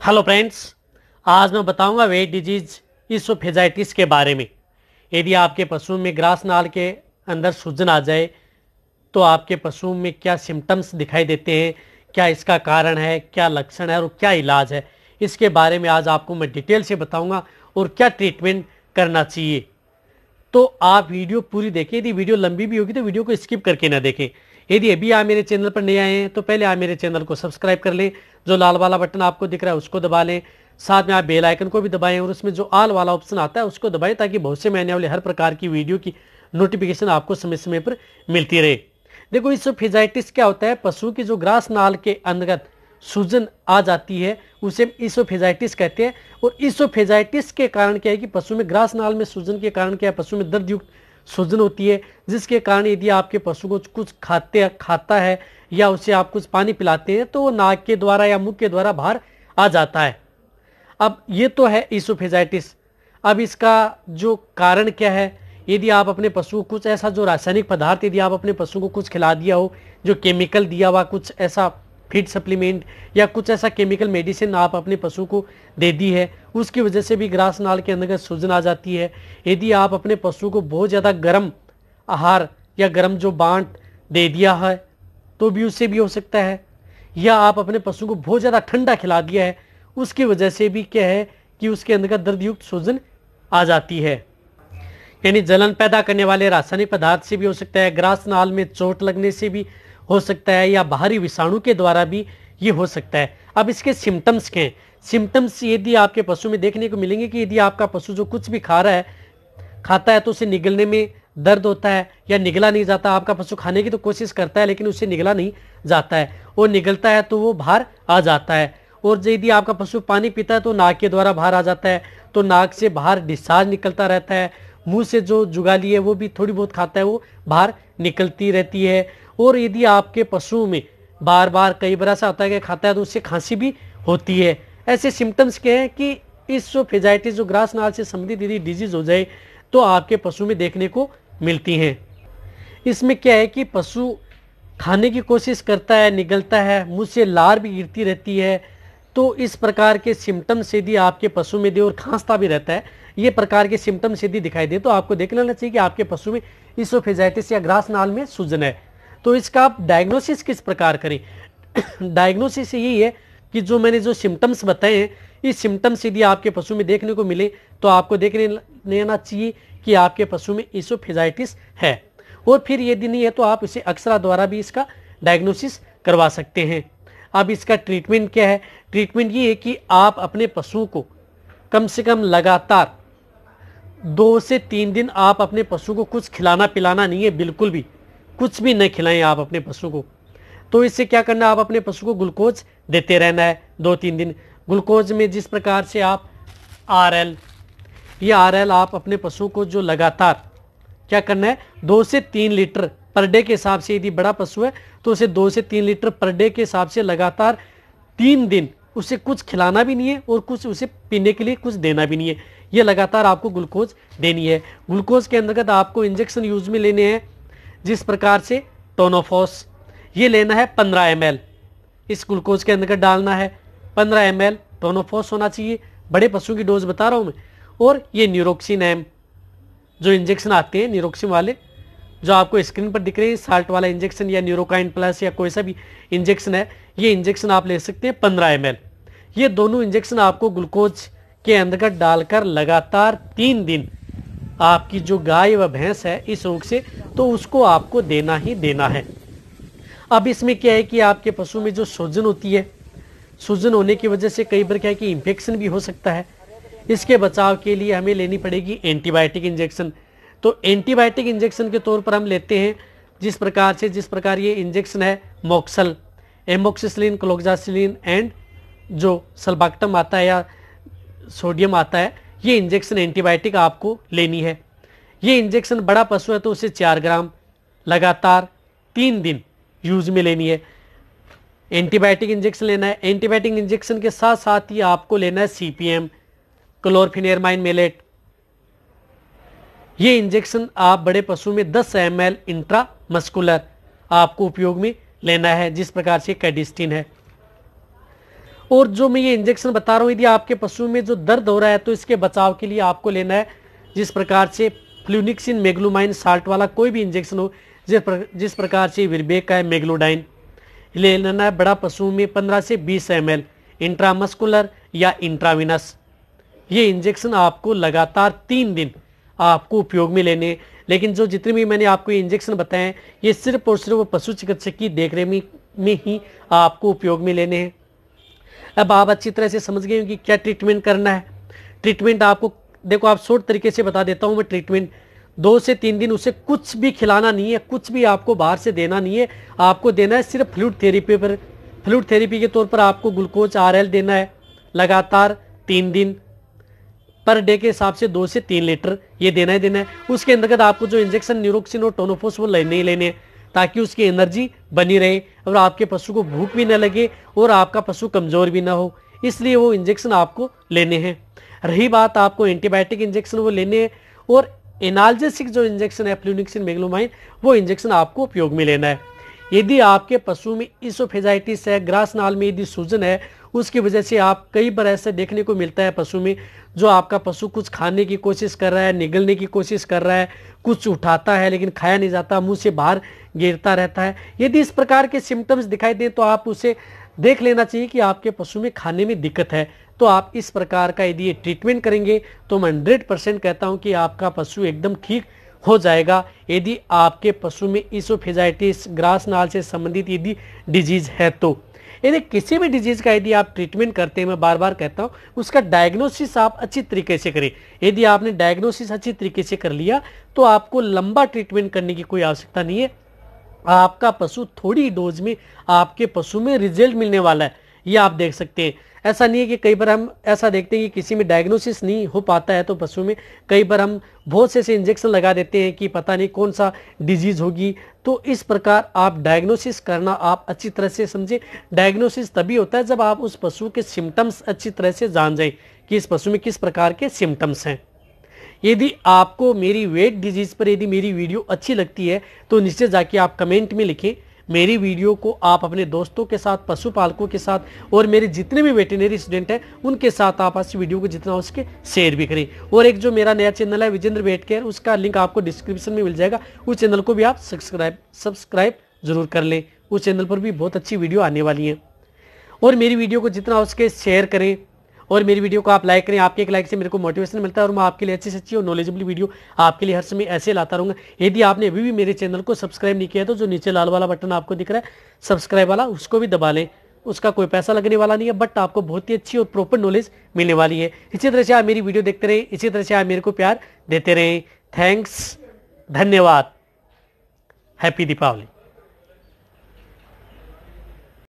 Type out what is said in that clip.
Hello friends, आज मैं बताऊंगा वेट डिजीज इसोफेजाइटिस के बारे में। यदि आपके पशु में ग्रास नाल के अंदर सूजन आ जाए तो आपके पशु में क्या सिम्टम्स दिखाई देते हैं, क्या इसका कारण है, क्या लक्षण है और क्या इलाज है, इसके बारे में आज आपको मैं डिटेल से बताऊंगा और क्या ट्रीटमेंट करना चाहिए। तो आप वीडियो पूरी देखें। यदि वीडियो लंबी भी होगी तो वीडियो को स्किप करके ना देखें। यदि अभी आप मेरे चैनल पर नए आए हैं तो पहले आप मेरे चैनल को सब्सक्राइब कर लें। जो लाल वाला बटन आपको दिख रहा है उसको दबा लें। साथ में आप बेल आइकन को भी दबाएं और उसमें जो ऑल वाला ऑप्शन आता है उसको दबाएं ताकि बहुत से आने वाले हर प्रकार की वीडियो की नोटिफिकेशन आपको समय समय पर मिलती रहे। देखो, इसोफेजाइटिस क्या होता है? पशु की जो ग्रास नाल के अंतर्गत सूजन आ जाती है उसे इसोफेजाइटिस कहते हैं। और इसोफेजाइटिस के कारण क्या है कि पशु में ग्रास नाल में सूजन के कारण क्या है, पशु में दर्द युक्त सूजन होती है, जिसके कारण यदि आपके पशु को कुछ खाता है या उसे आप कुछ पानी पिलाते हैं तो वो नाक के द्वारा या मुंह के द्वारा बाहर आ जाता है। अब ये तो है इसोफेजाइटिस। अब इसका जो कारण क्या है, यदि आप अपने पशु को कुछ ऐसा जो रासायनिक पदार्थ यदि आप अपने पशु को कुछ खिला दिया हो, जो केमिकल दिया हुआ कुछ ऐसा फीड सप्लीमेंट या कुछ ऐसा केमिकल मेडिसिन आप अपने पशु को दे दी है, उसकी वजह से भी ग्रास नाल के अंदर सूजन आ जाती है। यदि आप अपने पशु को बहुत ज़्यादा गर्म आहार या गर्म जो बांट दे दिया है तो भी उससे भी हो सकता है, या आप अपने पशु को बहुत ज़्यादा ठंडा खिला दिया है उसकी वजह से भी क्या है कि उसके अंदर का दर्द युक्त सूजन आ जाती है। यानी जलन पैदा करने वाले रासायनिक पदार्थ से भी हो सकता है, ग्रास नाल में चोट लगने से भी हो सकता है, या बाहरी विषाणु के द्वारा भी ये हो सकता है। अब इसके सिम्टम्स क्या हैं? सिम्टम्स यदि आपके पशु में देखने को मिलेंगे कि यदि आपका पशु जो कुछ भी खाता है तो उसे निगलने में दर्द होता है या निगला नहीं जाता। आपका पशु खाने की तो कोशिश करता है लेकिन उसे निगला नहीं जाता है, और निगलता है तो वो बाहर आ जाता है। और यदि आपका पशु पानी पीता है तो नाक के द्वारा बाहर आ जाता है, तो नाक से बाहर डिस्चार्ज निकलता रहता है। मुंह से जो जुगाली है वो भी थोड़ी बहुत खाता है, वो बाहर निकलती रहती है। और यदि आपके पशु में बार बार कई बार ऐसा होता है कि खाता है तो उससे खांसी भी होती है। ऐसे सिम्टम्स क्या हैं कि इसोफेजाइटिस जो ग्रास नाल से संबंधित यदि डिजीज हो जाए तो आपके पशु में देखने को मिलती हैं। इसमें क्या है कि पशु खाने की कोशिश करता है, निगलता है, मुंह से लार भी गिरती रहती है। तो इस प्रकार के सिम्टम्स यदि आपके पशु में दे और खांसता भी रहता है, ये प्रकार के सिम्टम्स यदि दिखाई दे तो आपको देख लेना चाहिए कि आपके पशु में इसोफेजाइटिस या ग्रास नाल में सूजन है। तो इसका आप डायग्नोसिस किस प्रकार करें? डायग्नोसिस यही है कि जो मैंने जो सिम्टम्स बताए हैं, इस सिम्टम्स यदि आपके पशु में देखने को मिले तो आपको देख लेना चाहिए कि आपके पशु में इसोफेजाइटिस है। और फिर यदि नहीं है तो आप इसे अक्सरा द्वारा भी इसका डायग्नोसिस करवा सकते हैं। अब इसका ट्रीटमेंट क्या है? ट्रीटमेंट ये है कि आप अपने पशु को कम से कम लगातार 2 से 3 दिन आप अपने पशु को कुछ खिलाना पिलाना नहीं है, बिल्कुल भी कुछ भी नहीं खिलाएं आप अपने पशु को। तो इससे क्या करना, आप अपने पशु को ग्लूकोज देते रहना है 2-3 दिन। ग्लूकोज में जिस प्रकार से आप आरएल आप अपने पशु को जो लगातार क्या करना है, 2 से 3 लीटर पर डे के हिसाब से, यदि बड़ा पशु है तो उसे 2 से 3 लीटर पर डे के हिसाब से लगातार 3 दिन उसे कुछ खिलाना भी नहीं है और कुछ उसे पीने के लिए कुछ देना भी नहीं है। ये लगातार आपको ग्लूकोज देनी है। ग्लूकोज के अंतर्गत आपको इंजेक्शन यूज में लेने हैं, जिस प्रकार से टोनोफॉस ये लेना है 15 ml इस ग्लूकोज के अंदर डालना है। 15 ml टोनोफॉस होना चाहिए। बड़े पशु की डोज बता रहा हूं मैं। और ये न्यूरोक्सिन एम जो इंजेक्शन आते हैं न्यूरोक्सिन वाले जो आपको स्क्रीन पर दिख रहे हैं, साल्ट वाला इंजेक्शन या न्यूरोकाइन प्लस या कोई सा भी इंजेक्शन है, ये इंजेक्शन आप ले सकते हैं 15 ml। ये दोनों इंजेक्शन आपको ग्लूकोज के अंदर डालकर लगातार 3 दिन आपकी जो गाय व भैंस है इस रोग से, तो उसको आपको देना ही देना है। अब इसमें क्या है कि आपके पशु में जो सूजन होती है, सूजन होने की वजह से कई बार क्या है कि इन्फेक्शन भी हो सकता है। इसके बचाव के लिए हमें लेनी पड़ेगी एंटीबायोटिक इंजेक्शन। तो एंटीबायोटिक इंजेक्शन के तौर पर हम लेते हैं जिस प्रकार ये इंजेक्शन है मॉक्सल, एमोक्सिसिलिन, क्लोक्सासिलिन एंड जो सल्बाक्टम आता है या सोडियम आता है, ये इंजेक्शन एंटीबायोटिक आपको लेनी है। ये इंजेक्शन बड़ा पशु है तो उसे 4 ग्राम लगातार 3 दिन यूज में लेनी है। एंटीबायोटिक इंजेक्शन लेना है। एंटीबायोटिक इंजेक्शन के साथ साथ ही आपको लेना है सीपीएम, क्लोरफेनिरमाइन मेलेट। ये इंजेक्शन आप बड़े पशु में 10 ml इंट्रामस्कुलर आपको उपयोग में लेना है, जिस प्रकार से कैडिस्टिन है। और जो मैं ये इंजेक्शन बता रहा हूँ, यदि आपके पशु में जो दर्द हो रहा है तो इसके बचाव के लिए आपको लेना है जिस प्रकार से फ्लूनिक्सिन मेग्लूमाइन साल्ट वाला कोई भी इंजेक्शन हो, जिस प्रकार से विरबेक का है मेग्लोडाइन, ले लेना है बड़ा पशु में 15 से 20 ml इंट्रामस्कुलर या इंट्राविनस। ये इंजेक्शन आपको लगातार 3 दिन आपको उपयोग में लेने। लेकिन जो जितने भी मैंने आपको ये इंजेक्शन बताए हैं, ये सिर्फ और सिर्फ पशु चिकित्सक की देखरेख में ही आपको उपयोग में लेने हैं। अब आप अच्छी तरह से समझ गए कि क्या ट्रीटमेंट करना है। ट्रीटमेंट आपको देखो, आप शॉर्ट तरीके से बता देता हूं मैं। ट्रीटमेंट 2 से 3 दिन उसे कुछ भी खिलाना नहीं है, कुछ भी आपको बाहर से देना नहीं है। आपको देना है सिर्फ फ्लूइड थेरेपी पर। फ्लूइड थेरेपी के तौर पर आपको ग्लूकोज RL देना है लगातार 3 दिन, पर डे के हिसाब से 2 से 3 लीटर ये देना है। उसके अंतर्गत आपको जो इंजेक्शन न्यूरोक्सिन और टोनोफोस वो लेने ही लेने हैं, ताकि उसकी एनर्जी बनी रहे और आपके पशु को भूख भी न लगे और आपका पशु कमजोर भी ना हो। इसलिए वो इंजेक्शन आपको लेने हैं। रही बात आपको एंटीबायोटिक इंजेक्शन वो लेने हैं, और एनाल्जेसिक जो इंजेक्शन है फ्लूनिक्सिन मेग्लोमाइन, वो इंजेक्शन आपको उपयोग में लेना है। यदि आपके पशु में इसोफेजाइटिस है, ग्रास नाल में यदि सूजन है, उसकी वजह से आप कई बार ऐसे देखने को मिलता है पशु में, जो आपका पशु कुछ खाने की कोशिश कर रहा है, निगलने की कोशिश कर रहा है, कुछ उठाता है लेकिन खाया नहीं जाता, मुंह से बाहर गिरता रहता है। यदि इस प्रकार के सिम्टम्स दिखाई दें तो आप उसे देख लेना चाहिए कि आपके पशु में खाने में दिक्कत है। तो आप इस प्रकार का यदि ये ट्रीटमेंट करेंगे तो मैं 100% कहता हूं कि आपका पशु एकदम ठीक हो जाएगा। यदि आपके पशु में इसोफेजाइटिस, ग्रास नाल से संबंधित यदि डिजीज है तो। यदि किसी भी डिजीज का यदि आप ट्रीटमेंट करते हैं, मैं बार बार कहता हूं, उसका डायग्नोसिस आप अच्छी तरीके से करें। यदि आपने डायग्नोसिस अच्छी तरीके से कर लिया तो आपको लंबा ट्रीटमेंट करने की कोई आवश्यकता नहीं है। आपका पशु थोड़ी डोज में आपके पशु में रिजल्ट मिलने वाला है, ये आप देख सकते हैं। ऐसा नहीं है कि कई बार हम ऐसा देखते हैं कि किसी में डायग्नोसिस नहीं हो पाता है तो पशु में कई बार हम बहुत से ऐसे इंजेक्शन लगा देते हैं कि पता नहीं कौन सा डिजीज होगी। तो इस प्रकार आप डायग्नोसिस करना आप अच्छी तरह से समझे। डायग्नोसिस तभी होता है जब आप उस पशु के सिम्टम्स अच्छी तरह से जान जाएं कि इस पशु में किस प्रकार के सिम्टम्स हैं। यदि आपको मेरी वेट डिजीज पर यदि मेरी वीडियो अच्छी लगती है तो नीचे जाके आप कमेंट में लिखें। मेरी वीडियो को आप अपने दोस्तों के साथ, पशुपालकों के साथ और मेरे जितने भी वेटरनरी स्टूडेंट हैं उनके साथ आप इस वीडियो को जितना हो सके शेयर भी करें। और एक जो मेरा नया चैनल है विजेंद्र वेट केयर, उसका लिंक आपको डिस्क्रिप्शन में मिल जाएगा। उस चैनल को भी आप सब्सक्राइब जरूर कर लें। उस चैनल पर भी बहुत अच्छी वीडियो आने वाली है। और मेरी वीडियो को जितना हो सके शेयर करें और मेरी वीडियो को आप लाइक करें। आपके एक लाइक से मेरे को मोटिवेशन मिलता है और मैं आपके लिए अच्छी सच्ची और नॉलेजेबल वीडियो आपके लिए हर समय ऐसे लाता रहूंगा। यदि आपने अभी भी मेरे चैनल को सब्सक्राइब नहीं किया तो जो नीचे लाल वाला बटन आपको दिख रहा है सब्सक्राइब वाला, उसको भी दबा लें। उसका कोई पैसा लगने वाला नहीं है, बट आपको बहुत ही अच्छी और प्रॉपर नॉलेज मिलने वाली है। इसी तरह से आप मेरी वीडियो देखते रहें, इसी तरह से आप मेरे को प्यार देते रहें। थैंक्स, धन्यवाद। हैप्पी दीपावली।